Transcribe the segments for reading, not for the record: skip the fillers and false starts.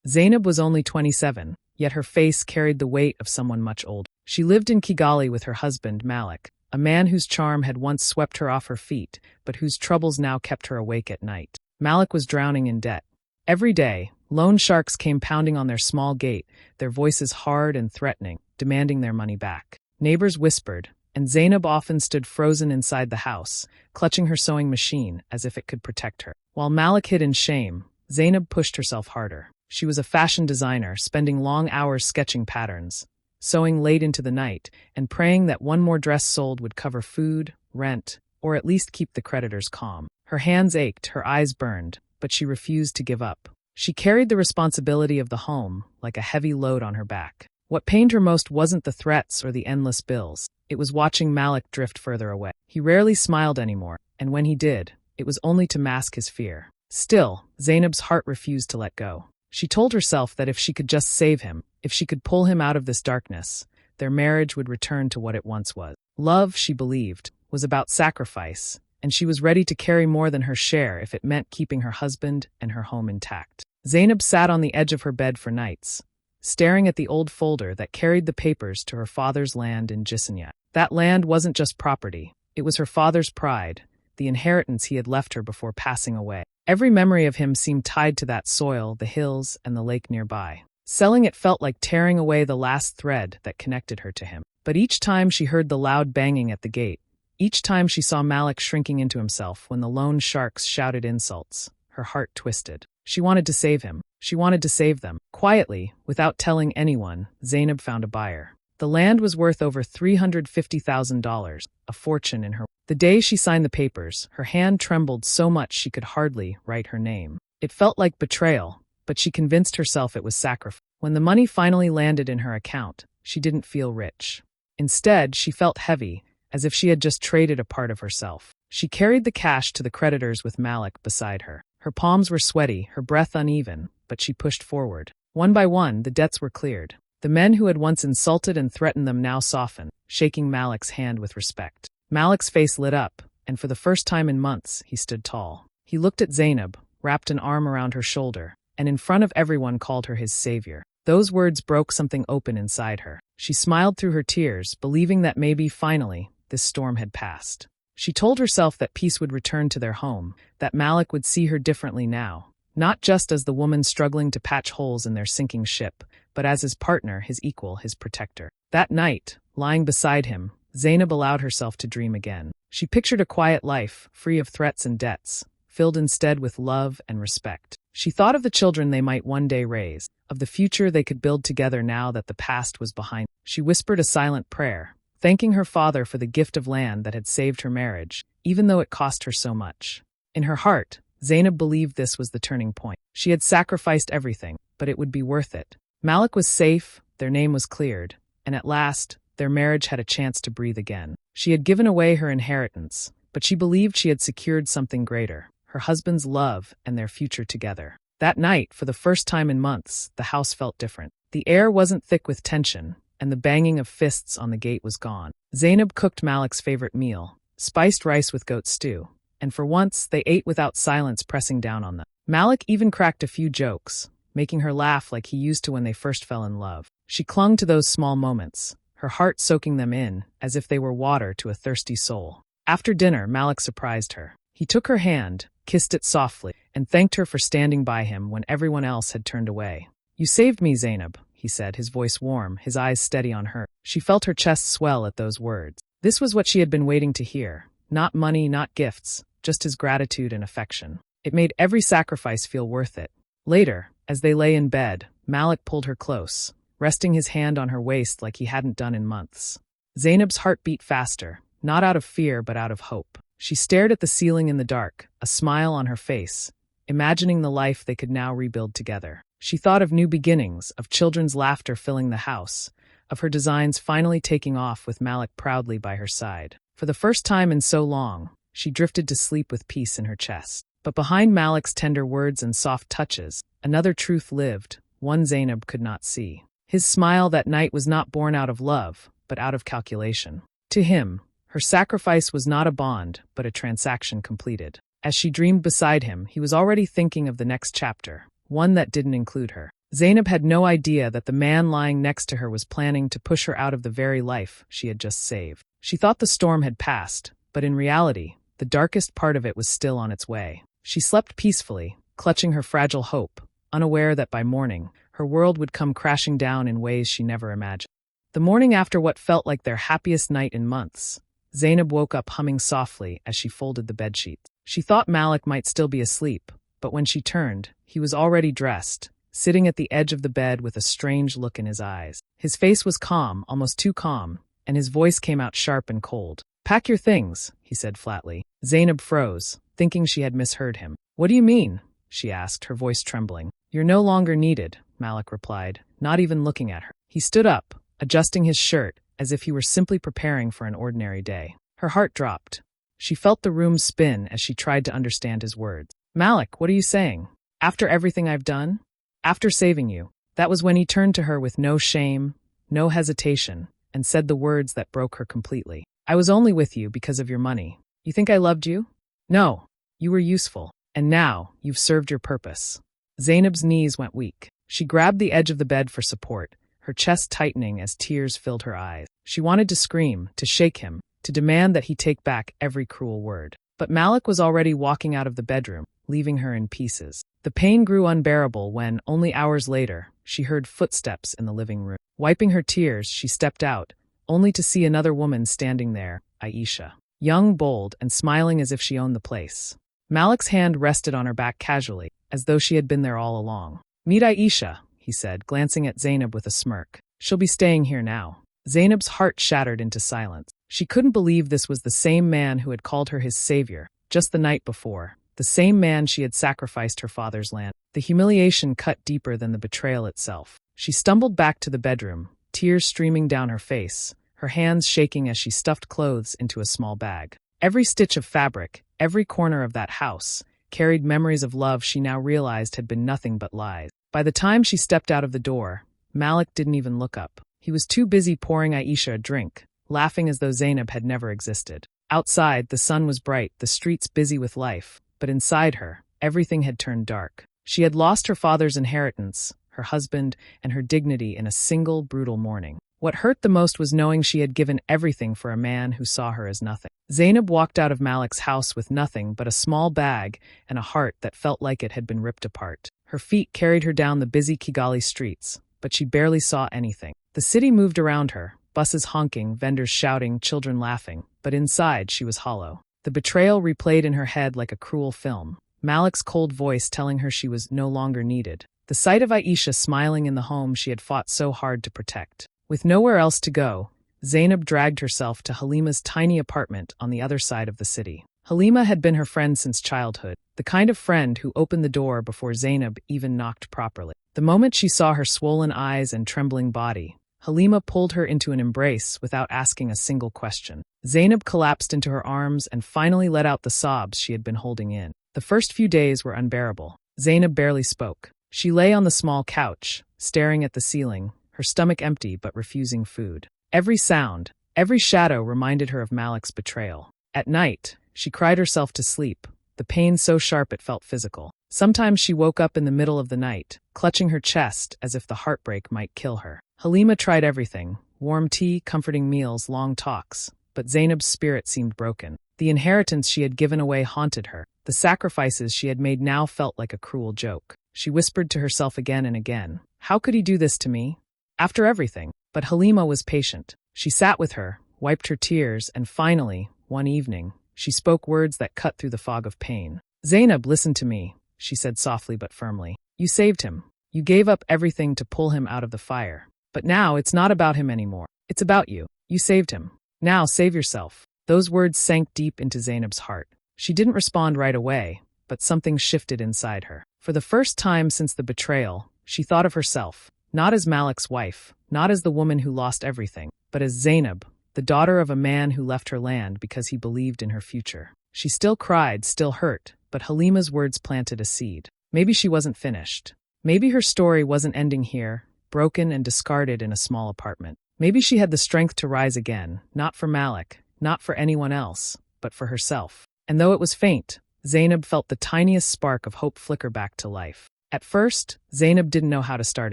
Zainab was only 27, yet her face carried the weight of someone much older. She lived in Kigali with her husband, Malik, a man whose charm had once swept her off her feet, but whose troubles now kept her awake at night. Malik was drowning in debt. Every day, loan sharks came pounding on their small gate, their voices hard and threatening, demanding their money back. Neighbors whispered, and Zainab often stood frozen inside the house, clutching her sewing machine as if it could protect her. While Malik hid in shame, Zainab pushed herself harder. She was a fashion designer, spending long hours sketching patterns, sewing late into the night, and praying that one more dress sold would cover food, rent, or at least keep the creditors calm. Her hands ached, her eyes burned, but she refused to give up. She carried the responsibility of the home like a heavy load on her back. What pained her most wasn't the threats or the endless bills. It was watching Malik drift further away. He rarely smiled anymore, and when he did, it was only to mask his fear. Still, Zainab's heart refused to let go. She told herself that if she could just save him, if she could pull him out of this darkness, their marriage would return to what it once was. Love, she believed, was about sacrifice, and she was ready to carry more than her share if it meant keeping her husband and her home intact. Zainab sat on the edge of her bed for nights, staring at the old folder that carried the papers to her father's land in Jisanya. That land wasn't just property, it was her father's pride, the inheritance he had left her before passing away. Every memory of him seemed tied to that soil, the hills, and the lake nearby. Selling it felt like tearing away the last thread that connected her to him. But each time she heard the loud banging at the gate, each time she saw Malik shrinking into himself when the loan sharks shouted insults, her heart twisted. She wanted to save him. She wanted to save them. Quietly, without telling anyone, Zainab found a buyer. The land was worth over $350,000, a fortune in her. The day she signed the papers, her hand trembled so much she could hardly write her name. It felt like betrayal, but she convinced herself it was sacrifice. When the money finally landed in her account, she didn't feel rich. Instead, she felt heavy, as if she had just traded a part of herself. She carried the cash to the creditors with Malik beside her. Her palms were sweaty, her breath uneven, but she pushed forward. One by one, the debts were cleared. The men who had once insulted and threatened them now softened, shaking Malik's hand with respect. Malik's face lit up, and for the first time in months, he stood tall. He looked at Zainab, wrapped an arm around her shoulder, and in front of everyone called her his savior. Those words broke something open inside her. She smiled through her tears, believing that maybe, finally, this storm had passed. She told herself that peace would return to their home, that Malik would see her differently now, not just as the woman struggling to patch holes in their sinking ship, but as his partner, his equal, his protector. That night, lying beside him, Zainab allowed herself to dream again. She pictured a quiet life, free of threats and debts, filled instead with love and respect. She thought of the children they might one day raise, of the future they could build together now that the past was behind. She whispered a silent prayer, thanking her father for the gift of land that had saved her marriage, even though it cost her so much. In her heart, Zainab believed this was the turning point. She had sacrificed everything, but it would be worth it. Malik was safe, their name was cleared, and at last, their marriage had a chance to breathe again. She had given away her inheritance, but she believed she had secured something greater, her husband's love and their future together. That night, for the first time in months, the house felt different. The air wasn't thick with tension, and the banging of fists on the gate was gone. Zainab cooked Malik's favorite meal, spiced rice with goat stew, and for once, they ate without silence pressing down on them. Malik even cracked a few jokes, making her laugh like he used to when they first fell in love. She clung to those small moments, her heart soaking them in, as if they were water to a thirsty soul. After dinner, Malik surprised her. He took her hand, kissed it softly, and thanked her for standing by him when everyone else had turned away. "You saved me, Zainab," he said, his voice warm, his eyes steady on her. She felt her chest swell at those words. This was what she had been waiting to hear. Not money, not gifts, just his gratitude and affection. It made every sacrifice feel worth it. Later, as they lay in bed, Malik pulled her close, resting his hand on her waist like he hadn't done in months. Zainab's heart beat faster, not out of fear but out of hope. She stared at the ceiling in the dark, a smile on her face, imagining the life they could now rebuild together. She thought of new beginnings, of children's laughter filling the house, of her designs finally taking off with Malik proudly by her side. For the first time in so long, she drifted to sleep with peace in her chest. But behind Malik's tender words and soft touches, another truth lived, one Zainab could not see. His smile that night was not born out of love, but out of calculation. To him, her sacrifice was not a bond, but a transaction completed. As she dreamed beside him, he was already thinking of the next chapter, one that didn't include her. Zainab had no idea that the man lying next to her was planning to push her out of the very life she had just saved. She thought the storm had passed, but in reality, the darkest part of it was still on its way. She slept peacefully, clutching her fragile hope, unaware that by morning, her world would come crashing down in ways she never imagined. The morning after what felt like their happiest night in months, Zainab woke up humming softly as she folded the bedsheets. She thought Malik might still be asleep, but when she turned, he was already dressed, sitting at the edge of the bed with a strange look in his eyes. His face was calm, almost too calm, and his voice came out sharp and cold. "Pack your things," he said flatly. Zainab froze, thinking she had misheard him. "What do you mean?" she asked, her voice trembling. "You're no longer needed," Malik replied, not even looking at her. He stood up, adjusting his shirt, as if he were simply preparing for an ordinary day. Her heart dropped. She felt the room spin as she tried to understand his words. "Malik, what are you saying? After everything I've done? After saving you?" That was when he turned to her with no shame, no hesitation, and said the words that broke her completely. "I was only with you because of your money. You think I loved you? No. You were useful. And now, you've served your purpose." Zainab's knees went weak. She grabbed the edge of the bed for support, her chest tightening as tears filled her eyes. She wanted to scream, to shake him, to demand that he take back every cruel word. But Malik was already walking out of the bedroom, leaving her in pieces. The pain grew unbearable when, only hours later, she heard footsteps in the living room. Wiping her tears, she stepped out, only to see another woman standing there, Aisha. Young, bold, and smiling as if she owned the place. Malik's hand rested on her back casually, as though she had been there all along. "Meet Aisha," he said, glancing at Zainab with a smirk. "She'll be staying here now." Zainab's heart shattered into silence. She couldn't believe this was the same man who had called her his savior, just the night before. The same man she had sacrificed her father's land. The humiliation cut deeper than the betrayal itself. She stumbled back to the bedroom, tears streaming down her face, her hands shaking as she stuffed clothes into a small bag. Every stitch of fabric, every corner of that house, carried memories of love she now realized had been nothing but lies. By the time she stepped out of the door, Malik didn't even look up. He was too busy pouring Aisha a drink, laughing as though Zainab had never existed. Outside, the sun was bright, the streets busy with life, but inside her, everything had turned dark. She had lost her father's inheritance, her husband, and her dignity in a single, brutal morning. What hurt the most was knowing she had given everything for a man who saw her as nothing. Zainab walked out of Malik's house with nothing but a small bag and a heart that felt like it had been ripped apart. Her feet carried her down the busy Kigali streets, but she barely saw anything. The city moved around her, buses honking, vendors shouting, children laughing, but inside she was hollow. The betrayal replayed in her head like a cruel film, Malik's cold voice telling her she was no longer needed. The sight of Aisha smiling in the home she had fought so hard to protect. With nowhere else to go, Zainab dragged herself to Halima's tiny apartment on the other side of the city. Halima had been her friend since childhood, the kind of friend who opened the door before Zainab even knocked properly. The moment she saw her swollen eyes and trembling body, Halima pulled her into an embrace without asking a single question. Zainab collapsed into her arms and finally let out the sobs she had been holding in. The first few days were unbearable. Zainab barely spoke. She lay on the small couch, staring at the ceiling, her stomach empty but refusing food. Every sound, every shadow reminded her of Malik's betrayal. At night, she cried herself to sleep, the pain so sharp it felt physical. Sometimes she woke up in the middle of the night, clutching her chest as if the heartbreak might kill her. Halima tried everything, warm tea, comforting meals, long talks, but Zainab's spirit seemed broken. The inheritance she had given away haunted her. The sacrifices she had made now felt like a cruel joke. She whispered to herself again and again, "How could he do this to me? After everything?" But Halima was patient. She sat with her, wiped her tears, and finally, one evening, she spoke words that cut through the fog of pain. "Zainab, listen to me," she said softly but firmly. "You saved him. You gave up everything to pull him out of the fire. But now it's not about him anymore. It's about you. You saved him. Now save yourself." Those words sank deep into Zainab's heart. She didn't respond right away, but something shifted inside her. For the first time since the betrayal, she thought of herself, not as Malik's wife, not as the woman who lost everything, but as Zainab, the daughter of a man who left her land because he believed in her future. She still cried, still hurt, but Halima's words planted a seed. Maybe she wasn't finished. Maybe her story wasn't ending here, broken and discarded in a small apartment. Maybe she had the strength to rise again, not for Malik, not for anyone else, but for herself. And though it was faint, Zainab felt the tiniest spark of hope flicker back to life. At first, Zainab didn't know how to start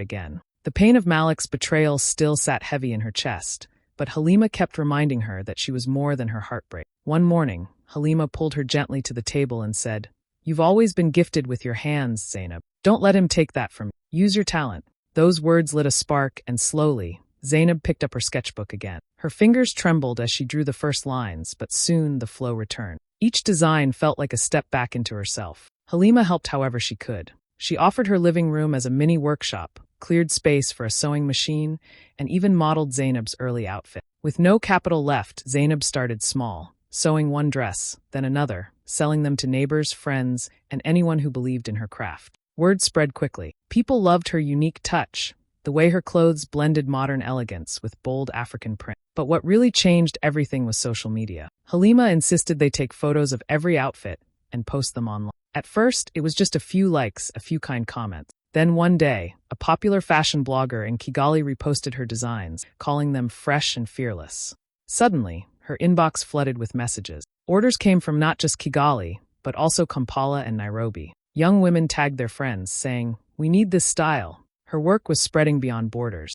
again. The pain of Malik's betrayal still sat heavy in her chest, but Halima kept reminding her that she was more than her heartbreak. One morning, Halima pulled her gently to the table and said, "You've always been gifted with your hands, Zainab. Don't let him take that from you. Use your talent." Those words lit a spark, and slowly, Zainab picked up her sketchbook again. Her fingers trembled as she drew the first lines, but soon the flow returned. Each design felt like a step back into herself. Halima helped however she could. She offered her living room as a mini workshop, cleared space for a sewing machine, and even modeled Zainab's early outfit. With no capital left, Zainab started small, sewing one dress, then another, selling them to neighbors, friends, and anyone who believed in her craft. Word spread quickly. People loved her unique touch, the way her clothes blended modern elegance with bold African print. But what really changed everything was social media. Halima insisted they take photos of every outfit and post them online. At first, it was just a few likes, a few kind comments. Then one day, a popular fashion blogger in Kigali reposted her designs, calling them fresh and fearless. Suddenly, her inbox flooded with messages. Orders came from not just Kigali, but also Kampala and Nairobi. Young women tagged their friends, saying, "We need this style." Her work was spreading beyond borders.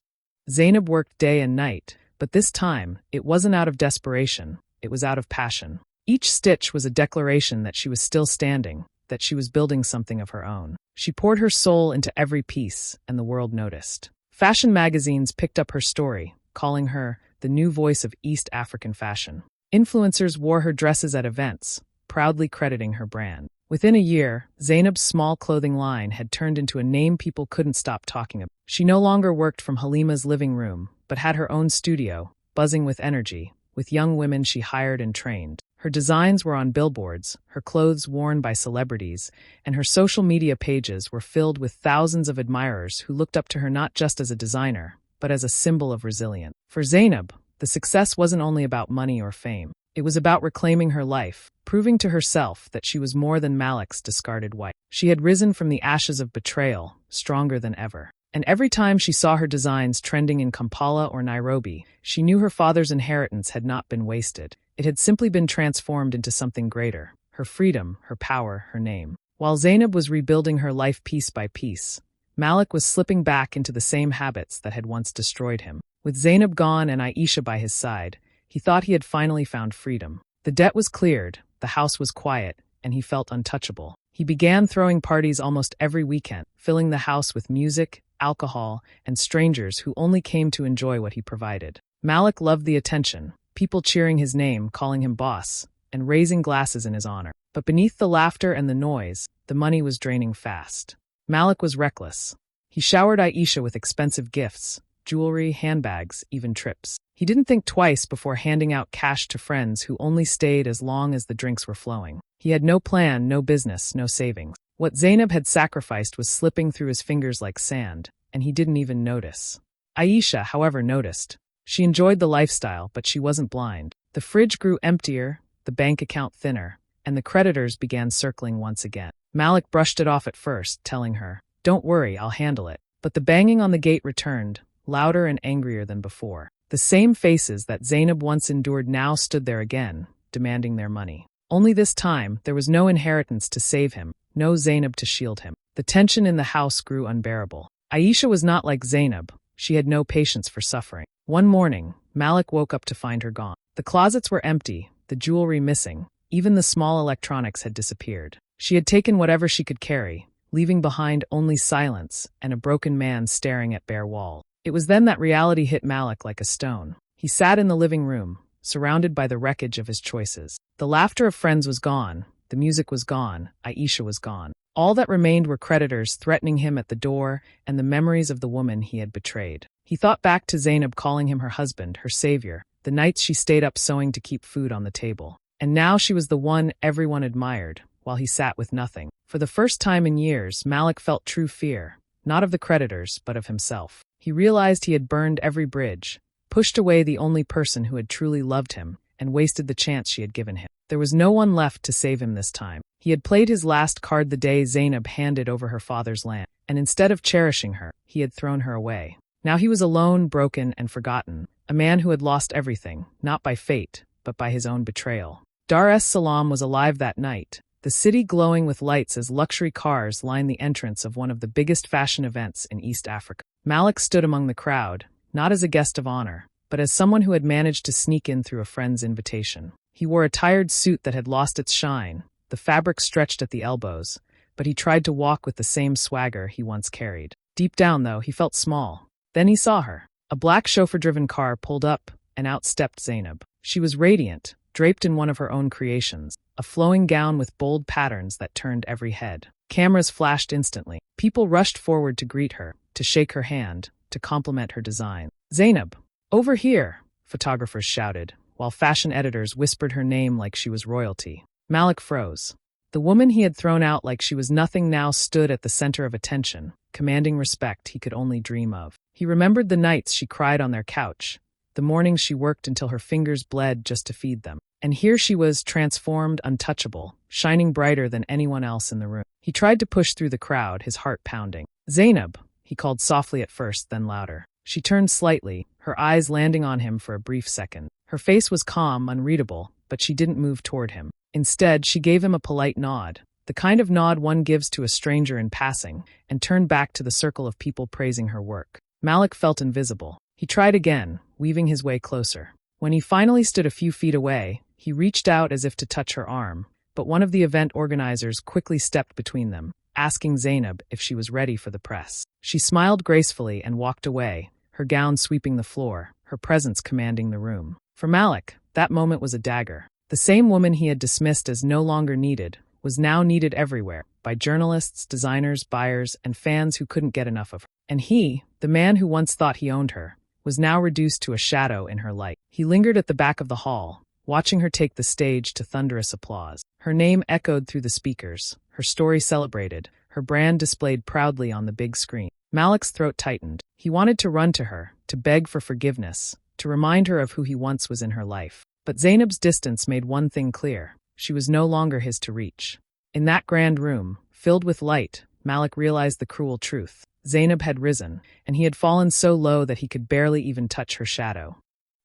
Zainab worked day and night, but this time, it wasn't out of desperation, it was out of passion. Each stitch was a declaration that she was still standing, that she was building something of her own. She poured her soul into every piece, and the world noticed. Fashion magazines picked up her story, calling her the new voice of East African fashion. Influencers wore her dresses at events, proudly crediting her brand. Within a year, Zainab's small clothing line had turned into a name people couldn't stop talking about. She no longer worked from Halima's living room, but had her own studio, buzzing with energy, with young women she hired and trained. Her designs were on billboards, her clothes worn by celebrities, and her social media pages were filled with thousands of admirers who looked up to her not just as a designer, but as a symbol of resilience. For Zainab, the success wasn't only about money or fame. It was about reclaiming her life, proving to herself that she was more than Malik's discarded wife. She had risen from the ashes of betrayal, stronger than ever. And every time she saw her designs trending in Kampala or Nairobi, she knew her father's inheritance had not been wasted. It had simply been transformed into something greater: her freedom, her power, her name. While Zainab was rebuilding her life piece by piece, Malik was slipping back into the same habits that had once destroyed him. With Zainab gone and Aisha by his side, he thought he had finally found freedom. The debt was cleared, the house was quiet, and he felt untouchable. He began throwing parties almost every weekend, filling the house with music, alcohol, and strangers who only came to enjoy what he provided. Malik loved the attention, people cheering his name, calling him boss, and raising glasses in his honor. But beneath the laughter and the noise, the money was draining fast. Malik was reckless. He showered Aisha with expensive gifts, jewelry, handbags, even trips. He didn't think twice before handing out cash to friends who only stayed as long as the drinks were flowing. He had no plan, no business, no savings. What Zainab had sacrificed was slipping through his fingers like sand, and he didn't even notice. Aisha, however, noticed. She enjoyed the lifestyle, but she wasn't blind. The fridge grew emptier, the bank account thinner, and the creditors began circling once again. Malik brushed it off at first, telling her, "Don't worry, I'll handle it." But the banging on the gate returned, louder and angrier than before. The same faces that Zainab once endured now stood there again, demanding their money. Only this time, there was no inheritance to save him, no Zainab to shield him. The tension in the house grew unbearable. Aisha was not like Zainab. She had no patience for suffering. One morning, Malik woke up to find her gone. The closets were empty, the jewelry missing. Even the small electronics had disappeared. She had taken whatever she could carry, leaving behind only silence and a broken man staring at bare wall. It was then that reality hit Malik like a stone. He sat in the living room, surrounded by the wreckage of his choices. The laughter of friends was gone, the music was gone, Aisha was gone. All that remained were creditors threatening him at the door and the memories of the woman he had betrayed. He thought back to Zainab calling him her husband, her savior, the nights she stayed up sewing to keep food on the table. And now she was the one everyone admired, while he sat with nothing. For the first time in years, Malik felt true fear, not of the creditors, but of himself. He realized he had burned every bridge, pushed away the only person who had truly loved him, and wasted the chance she had given him. There was no one left to save him this time. He had played his last card the day Zainab handed over her father's land, and instead of cherishing her, he had thrown her away. Now he was alone, broken, and forgotten, a man who had lost everything, not by fate, but by his own betrayal. Dar es Salaam was alive that night. the city glowing with lights as luxury cars lined the entrance of one of the biggest fashion events in East Africa. Malik stood among the crowd, not as a guest of honor, but as someone who had managed to sneak in through a friend's invitation. He wore a tired suit that had lost its shine, the fabric stretched at the elbows, but he tried to walk with the same swagger he once carried. Deep down, though, he felt small. Then he saw her. A black chauffeur-driven car pulled up, and out stepped Zainab. She was radiant, draped in one of her own creations, a flowing gown with bold patterns that turned every head. Cameras flashed instantly. People rushed forward to greet her, to shake her hand, to compliment her design. "Zainab, over here!" photographers shouted, while fashion editors whispered her name like she was royalty. Malik froze. The woman he had thrown out like she was nothing now stood at the center of attention, commanding respect he could only dream of. He remembered the nights she cried on their couch, the mornings she worked until her fingers bled just to feed them. And here she was, transformed, untouchable, shining brighter than anyone else in the room. He tried to push through the crowd, his heart pounding. "Zainab," he called softly at first, then louder. She turned slightly, her eyes landing on him for a brief second. Her face was calm, unreadable, but she didn't move toward him. Instead, she gave him a polite nod, the kind of nod one gives to a stranger in passing, and turned back to the circle of people praising her work. Malik felt invisible. He tried again, weaving his way closer. When he finally stood a few feet away, he reached out as if to touch her arm, but one of the event organizers quickly stepped between them, asking Zainab if she was ready for the press. She smiled gracefully and walked away, her gown sweeping the floor, her presence commanding the room. For Malik, that moment was a dagger. The same woman he had dismissed as no longer needed was now needed everywhere, by journalists, designers, buyers, and fans who couldn't get enough of her. And he, the man who once thought he owned her, was now reduced to a shadow in her light. He lingered at the back of the hall, watching her take the stage to thunderous applause. Her name echoed through the speakers, her story celebrated, her brand displayed proudly on the big screen. Malik's throat tightened. He wanted to run to her, to beg for forgiveness, to remind her of who he once was in her life. But Zainab's distance made one thing clear. She was no longer his to reach. In that grand room, filled with light, Malik realized the cruel truth. Zainab had risen, and he had fallen so low that he could barely even touch her shadow.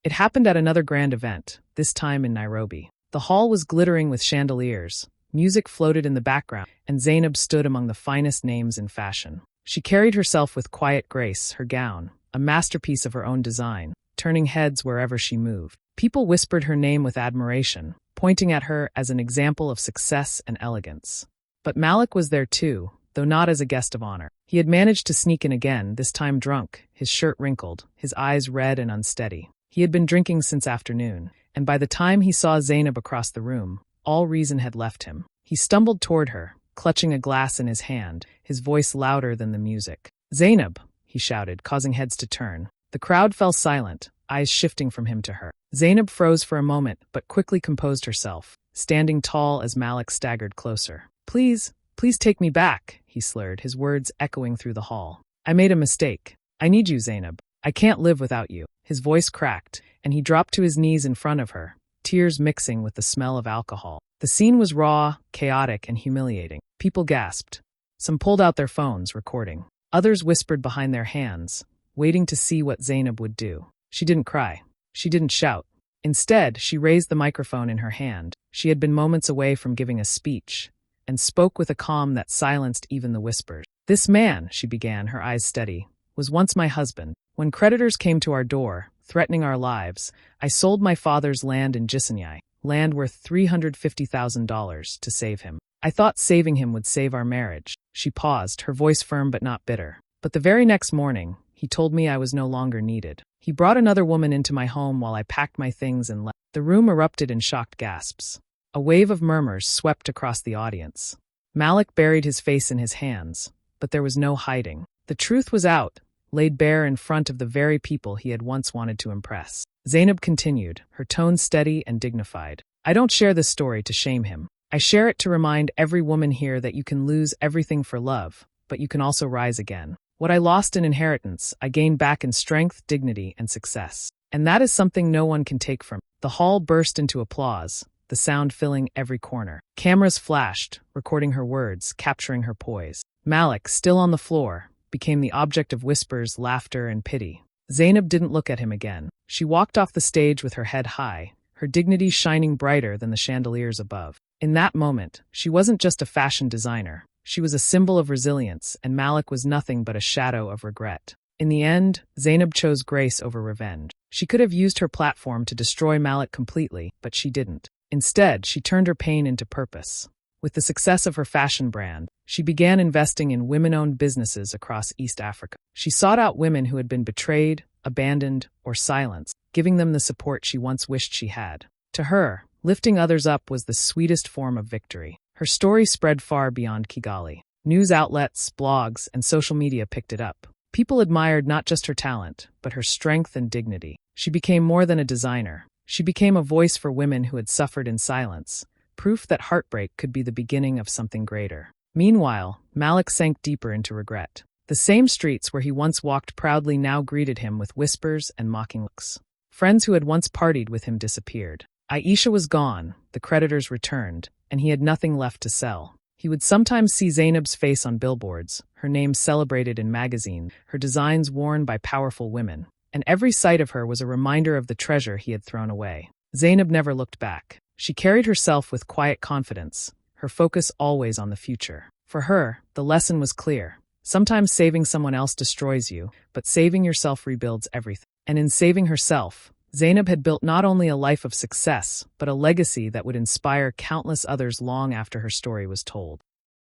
It happened at another grand event, this time in Nairobi. The hall was glittering with chandeliers, music floated in the background, and Zainab stood among the finest names in fashion. She carried herself with quiet grace, her gown, a masterpiece of her own design, turning heads wherever she moved. People whispered her name with admiration, pointing at her as an example of success and elegance. But Malik was there too, though not as a guest of honor. He had managed to sneak in again, this time drunk, his shirt wrinkled, his eyes red and unsteady. He had been drinking since afternoon, and by the time he saw Zainab across the room, all reason had left him. He stumbled toward her, clutching a glass in his hand, his voice louder than the music. "Zainab," he shouted, causing heads to turn. The crowd fell silent, eyes shifting from him to her. Zainab froze for a moment, but quickly composed herself, standing tall as Malik staggered closer. Please take me back," he slurred, his words echoing through the hall. "I made a mistake. I need you, Zainab. I can't live without you." His voice cracked, and he dropped to his knees in front of her, tears mixing with the smell of alcohol. The scene was raw, chaotic, and humiliating. People gasped. Some pulled out their phones, recording. Others whispered behind their hands, waiting to see what Zainab would do. She didn't cry. She didn't shout. Instead, she raised the microphone in her hand. She had been moments away from giving a speech, and spoke with a calm that silenced even the whispers. "This man," she began, her eyes steady, "was once my husband. When creditors came to our door, threatening our lives, I sold my father's land in Jisanyai, land worth $350,000, to save him. I thought saving him would save our marriage." She paused, her voice firm but not bitter. "But the very next morning, he told me I was no longer needed. He brought another woman into my home while I packed my things and left." The room erupted in shocked gasps. A wave of murmurs swept across the audience. Malik buried his face in his hands, but there was no hiding. The truth was out, laid bare in front of the very people he had once wanted to impress. Zainab continued, her tone steady and dignified. "I don't share this story to shame him. I share it to remind every woman here that you can lose everything for love, but you can also rise again. What I lost in inheritance, I gained back in strength, dignity, and success. And that is something no one can take from." The hall burst into applause, the sound filling every corner. Cameras flashed, recording her words, capturing her poise. Malik, still on the floor, became the object of whispers, laughter, and pity. Zainab didn't look at him again. She walked off the stage with her head high, her dignity shining brighter than the chandeliers above. In that moment, she wasn't just a fashion designer. She was a symbol of resilience, and Malik was nothing but a shadow of regret. In the end, Zainab chose grace over revenge. She could have used her platform to destroy Malik completely, but she didn't. Instead, she turned her pain into purpose. With the success of her fashion brand, she began investing in women-owned businesses across East Africa. She sought out women who had been betrayed, abandoned, or silenced, giving them the support she once wished she had. To her, lifting others up was the sweetest form of victory. Her story spread far beyond Kigali. News outlets, blogs, and social media picked it up. People admired not just her talent, but her strength and dignity. She became more than a designer. She became a voice for women who had suffered in silence, proof that heartbreak could be the beginning of something greater. Meanwhile, Malik sank deeper into regret. The same streets where he once walked proudly now greeted him with whispers and mocking looks. Friends who had once partied with him disappeared. Aisha was gone, the creditors returned, and he had nothing left to sell. He would sometimes see Zainab's face on billboards, her name celebrated in magazines, her designs worn by powerful women, and every sight of her was a reminder of the treasure he had thrown away. Zainab never looked back. She carried herself with quiet confidence, her focus always on the future. For her, the lesson was clear. Sometimes saving someone else destroys you, but saving yourself rebuilds everything. And in saving herself, Zainab had built not only a life of success, but a legacy that would inspire countless others long after her story was told.